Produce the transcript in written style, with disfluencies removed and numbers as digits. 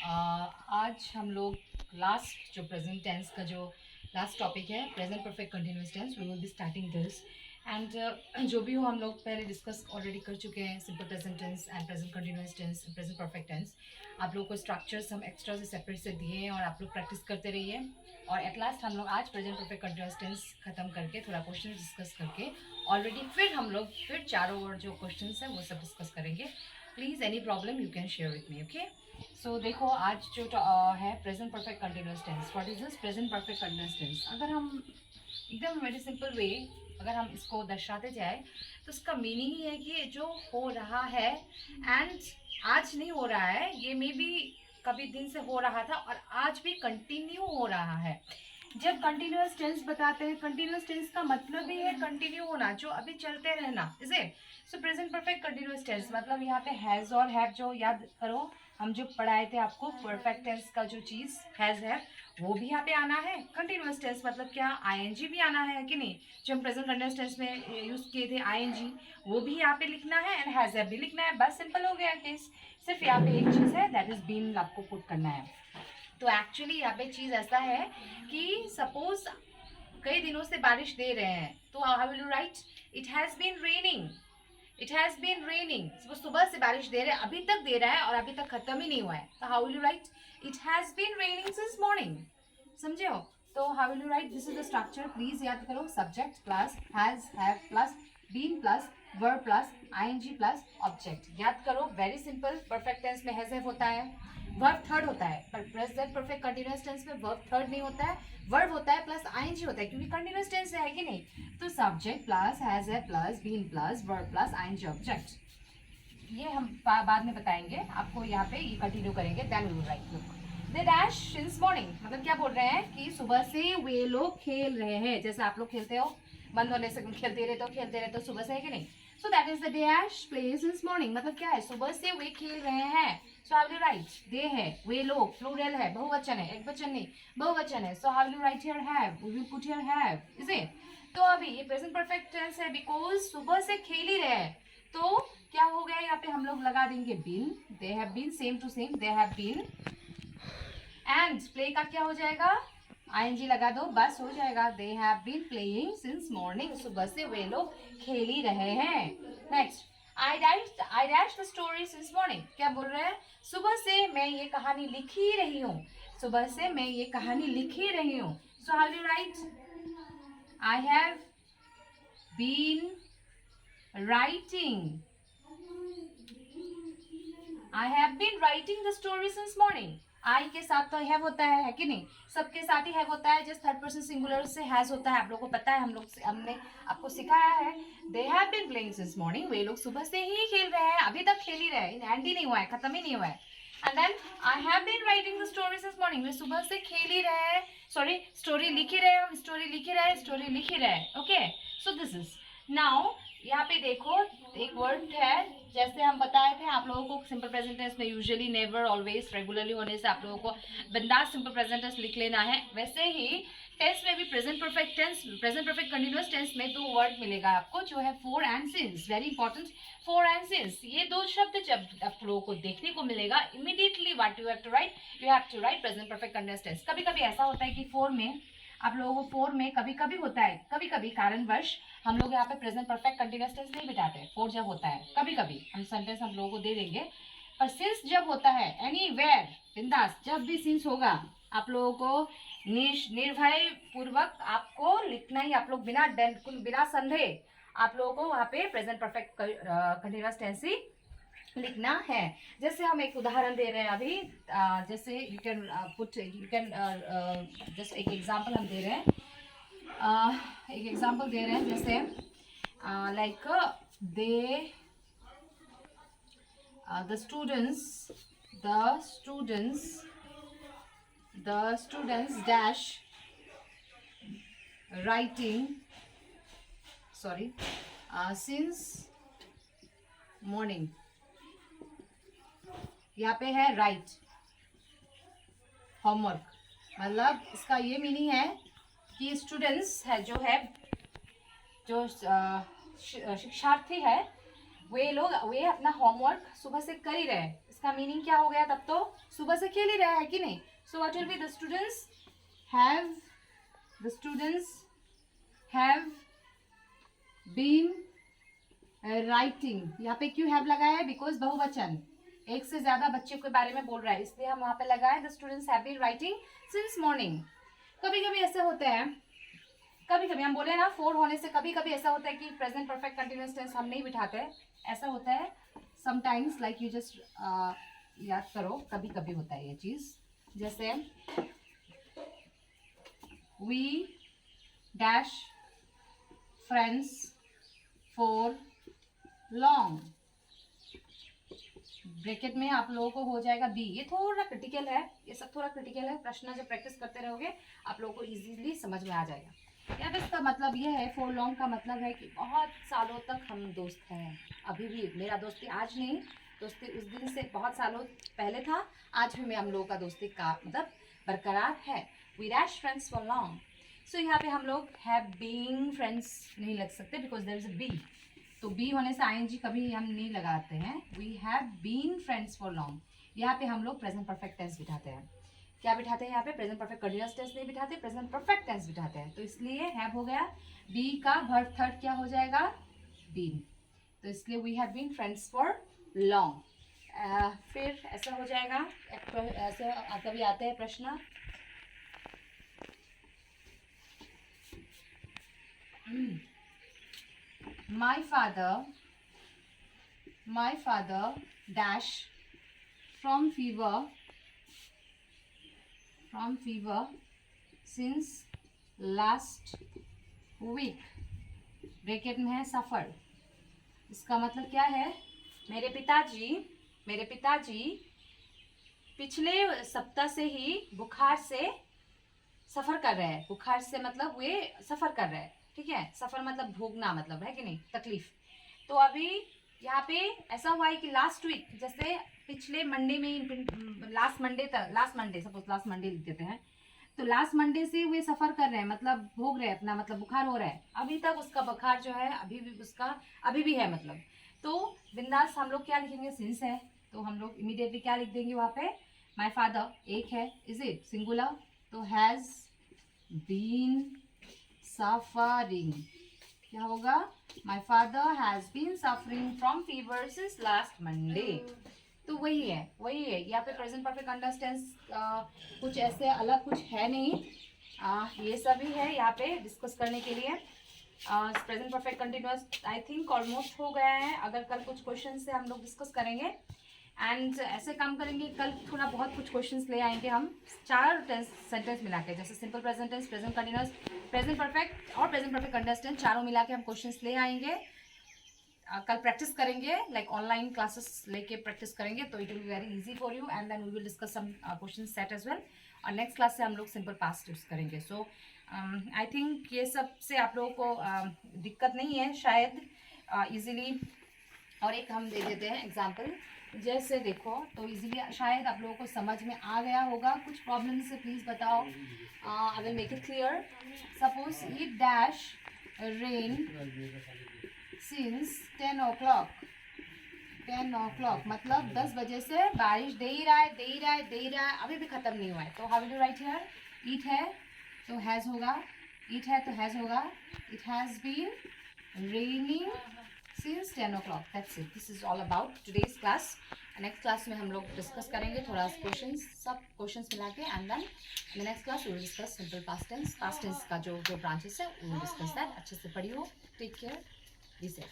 आज हम लोग लास्ट जो प्रेजेंट टेंस का जो लास्ट टॉपिक है present perfect continuous tense, we will be starting this and जो भी हो हम लोग पहले डिस्कस ऑलरेडी कर चुके हैं simple present tense and present continuous tense and present perfect tense. आप लोगों को स्ट्रक्चर्स हम एक्स्ट्रा से सेपरेट से दिए हैं और आप लोग प्रैक्टिस करते रहिए। और एट लास्ट हम लोग आज प्रेजेंट परफेक्ट कंटिन्यूस टेंस खत्म करके थोड़ा क्वेश्चन डिस्कस करके ऑलरेडी फिर हम लोग फिर चारों और जो क्वेश्चन हैं वो सब डिस्कस करेंगे। Please any problem you can share with me, okay. So देखो आज जो है present perfect continuous tense. What is this present perfect continuous tense? अगर हम एकदम वेरी सिंपल वे अगर हम इसको दर्शाते जाए तो इसका मीनिंग ही है कि जो हो रहा है एंड आज नहीं हो रहा है, ये मे बी कभी दिन से हो रहा था और आज भी कंटिन्यू हो रहा है। जब कंटिन्यूअस टेंस बताते हैं, कंटिन्यूअस टेंस का मतलब ही है कंटिन्यू होना, जो अभी चलते रहना, is it. So present perfect continuous tense मतलब यहाँ पे हैज और हैव, जो याद करो हम जो पढ़ाए थे आपको परफेक्ट टेंस का जो चीज़ हैज हैव वो भी यहाँ पे आना है। कंटिन्यूअस टेंस मतलब क्या, आईएनजी भी आना है कि नहीं। जो हम प्रेजेंट कंटिन्यूअस टेंस में यूज़ किए थे आईएनजी, वो भी यहाँ पे लिखना है एंड हैज हैव भी लिखना है। बस सिंपल हो गया केस। सिर्फ यहाँ पे एक चीज़ है, दैट इज बीन आपको पुट करना है। तो एक्चुअली यहाँ पे चीज़ ऐसा है कि सपोज कई दिनों से बारिश दे रहे हैं, तो how will you write? It has been raining. It has been raining. वो सुबह से बारिश दे रहे हैं, अभी तक दे रहा है और अभी तक खत्म ही नहीं हुआ है, तो how will you write? It has been raining since morning. समझे हो? तो how will you write? This is the structure, please याद करो। Subject plus has have plus been plus verb plus ING plus object. याद करो, very simple. Perfect tense में has have होता है, वर्ब थर्ड होता है, पर प्रेजेंट परफेक्ट कंटिन्यूअस टेंस में वर्ब थर्ड नहीं होता है, वर्ब होता है प्लस आईएनजी होता है, क्योंकि कंटिन्यूअस टेंस है कि नहीं। तो subject plus has have plus been plus verb plus ING object. ये हम बाद में बताएंगे आपको, यहाँ पे ये कंटिन्यू करेंगे। Then we will write look they dash since morning. मतलब क्या बोल रहे हैं कि सुबह से वे लोग खेल रहे हैं, जैसे आप लोग खेलते हो, बंद होने से खेलते रहते हो सुबह से, है कि नहीं। So that is the dash play since morning. मतलब क्या है, सुबह से वे खेल रहे हैं। So how will you write? They है, वे लोग प्लूरल है, बहुवचन है, एक वचन नहीं बहुवचन है। So how will you write here have? We will put here have, is it. तो अभी ये प्रेजेंट परफेक्ट टेंस है बिकॉज सुबह से खेल ही रहे हैं, तो क्या हो गया यहाँ पे हम लोग लगा देंगे been. They have been, same to same, they have been. And play का क्या हो जाएगा? आईएनजी लगा दो, बस हो जाएगा। They have been playing since morning. सुबह से वे लोग खेल ही रहे हैं। Next, I dash the story since morning. क्या बोल रहे हैं? सुबह से मैं ये कहानी लिख ही रही हूँ। सुबह से मैं ये कहानी लिख ही रही हूँ। So how do write? I have been writing. I have been writing the story since morning. I के साथ तो हैव होता है कि नहीं? सबके साथ ही हैव होता है, जस्ट थर्ड पर्सन सिंगुलर से हैज होता है। आप लोगों को पता है, हमने आपको सिखाया है। They have been playing since morning. वे लोग सुबह से ही खेल रहे हैं, अभी तक खेल ही रहे हैं, एंड ही नहीं हुआ है, खत्म ही नहीं हुआ है। And then I have been writing the story since morning. वे सुबह से खेल ही रहे हैं, सॉरी स्टोरी लिख ही रहे हैं, हम स्टोरी लिख ही रहे हैं, स्टोरी लिख ही रहे हैं। Okay, so this is now. यहाँ पे देखो एक वर्ड है, जैसे हम बताए थे आप लोगों को सिंपल प्रेजेंट टेंस में यूजुअली, नेवर, ऑलवेज, रेगुलरली होने से आप लोगों को बिंदास सिंपल प्रेजेंट टेंस लिख लेना है। वैसे ही टेंस में भी present perfect tense, present perfect continuous tense में दो वर्ड मिलेगा आपको, जो है for and since. Very important, for and since. ये दो शब्द जब आप लोगों को देखने को मिलेगा, immediately what you have to write? You have to write present perfect continuous tense. कभी कभी ऐसा होता है कि फॉर में आप लोगों को, फोर में कभी कभी होता है, कभी कभी कारणवश हम लोग यहाँ पे प्रेजेंट परफेक्ट कंटिन्यूअस टेंस नहीं बिठाते। फोर जब होता है, कभी कभी हम सेंटेंस हम लोगों को दे देंगे, पर सिंस जब होता है, एनीवेयर, बिंदास, जब भी सिंस होगा आप लोगों को निर्भय पूर्वक आपको लिखना ही, आप लोग बिना संदेह आप लोगों को वहाँ पे प्रेजेंट परफेक्ट कंटिन्यूअस टेंस ही लिखना है। जैसे हम एक उदाहरण दे रहे हैं अभी, जैसे you can put, you can just एक एग्जांपल हम दे रहे हैं, एक एग्जांपल दे रहे हैं, जैसे like they the students dash writing, sorry, since morning. यहाँ पे है राइट होमवर्क, मतलब इसका ये मीनिंग है कि स्टूडेंट्स है, जो शिक्षार्थी है, वे अपना होमवर्क सुबह से कर ही रहे हैं। इसका मीनिंग क्या हो गया? तब तो सुबह से खेल ही रहा है कि नहीं? So what will be the students have been writing. यहाँ पे क्यों हैव लगाया है? बिकॉज बहुवचन, एक से ज्यादा बच्चे के बारे में बोल रहा है, इसलिए हम वहां पे लगाए the students have been writing since morning. कभी कभी ऐसा होता है, कभी कभी हम बोले ना 4 होने से कभी कभी ऐसा होता है कि प्रेजेंट परफेक्ट कंटिन्यूअस टेंस हम नहीं बिठाते. ऐसा होता है समटाइम्स, लाइक यू जस्ट याद करो, कभी कभी होता है ये चीज. जैसे we dash friends for long. Bracket में आप लोगों को हो जाएगा बी. ये थोड़ा क्रिटिकल है, ये सब थोड़ा क्रिटिकल है. प्रश्न जब प्रैक्टिस करते रहोगे आप लोगों को इजीली समझ में आ जाएगा. या बस इसका मतलब ये है, फॉर लॉन्ग का मतलब है कि बहुत सालों तक हम दोस्त हैं. अभी भी मेरा दोस्ती आज नहीं, दोस्ती उस दिन से बहुत सालों पहले था, आज भी हम लोगों का दोस्ती का मतलब बरकरार है. We dash friends for long. So यहाँ पे हम लोग हैव बीन फ्रेंड्स नहीं लग सकते because there is a B. तो बी होने से आईएनजी कभी हम नहीं लगाते हैं. We have been friends for long. यहाँ पे हम लोग प्रेजेंट परफेक्ट टेंस बिठाते हैं. क्या बिठाते हैं यहाँ पे? प्रेजेंट परफेक्ट कंटीन्यूअस टेंस नहीं बिठाते, प्रेजेंट परफेक्ट टेंस बिठाते हैं. तो इसलिए हैव हो गया. बी का वर्ब थर्ड क्या हो जाएगा? बीन. तो इसलिए we have been friends for long. फिर ऐसा हो जाएगा, ऐसे कभी आते हैं प्रश्न, my father dash from fever since last week. Bracket में है सफर. इसका मतलब क्या है? मेरे पिताजी पिछले सप्ताह से ही बुखार से सफर कर रहे हैं. बुखार से मतलब वे सफर कर रहे हैं. ठीक है, सफर मतलब भोगना मतलब है कि नहीं, तकलीफ. तो अभी यहाँ पे ऐसा हुआ है कि लास्ट वीक, जैसे पिछले मंडे में, last Monday suppose last Monday लिख देते हैं, तो लास्ट मंडे से वे सफर कर रहे हैं मतलब भोग रहे हैं अपना, मतलब बुखार हो रहा है. अभी तक उसका बुखार जो है अभी भी है मतलब. तो बिंदास हम लोग क्या लिखेंगे? सिंस है, तो हम लोग इमीडिएटली क्या लिख देंगे वहाँ पे? माई फादर एक है, इज इट सिंगुलर, तो हैज बीन सफरिंग. क्या होगा? My father has been suffering from fever since last Monday. तो वही है यहाँ पे प्रेजेंट परफेक्ट कंटीन्यूअस टेंस. कुछ ऐसे अलग कुछ है नहीं, ये सभी है यहाँ पे डिस्कस करने के लिए. Present perfect continuous I think almost हो गया है. अगर कल कुछ क्वेश्चन से हम लोग डिस्कस करेंगे एंड ऐसे काम करेंगे, कल थोड़ा बहुत कुछ क्वेश्चंस ले आएंगे हम 4 सेंटेंस मिला के, जैसे simple present tense, present continuous, present perfect और प्रेजेंट परफेक्ट कंटीन्यूअस टेंस, चारों मिला के हम क्वेश्चंस ले आएंगे. कल प्रैक्टिस करेंगे, लाइक ऑनलाइन क्लासेस लेके प्रैक्टिस करेंगे, तो it will be very easy for you and then we will discuss some question set as well. और नेक्स्ट क्लास से हम लोग सिंपल पास्ट यूज करेंगे. सो आई थिंक ये सब से आप लोगों को दिक्कत नहीं है शायद, इजीली. और एक हम दे देते हैं एग्जाम्पल, जैसे देखो तो इजीली शायद आप लोगों को समझ में आ गया होगा. कुछ प्रॉब्लम से प्लीज बताओ, I will make it clear. Suppose it dash rain since 10 o'clock मतलब 10 बजे से बारिश दे ही रहा है, अभी भी खत्म नहीं हुआ है. तो how will you write here? It है तो हैज होगा, इट है तो हैज होगा. It has been raining since 10 o'clock. That's it. This is all about today's class. Next class में हम लोग डिस्कस करेंगे थोड़ा क्वेश्चंस, सब क्वेश्चंस मिला के, and then in the next class we will discuss simple past tense का जो ब्रांचेस है, वी विल डिस्कस दैट. अच्छे से पढ़ियो. Take care, be safe.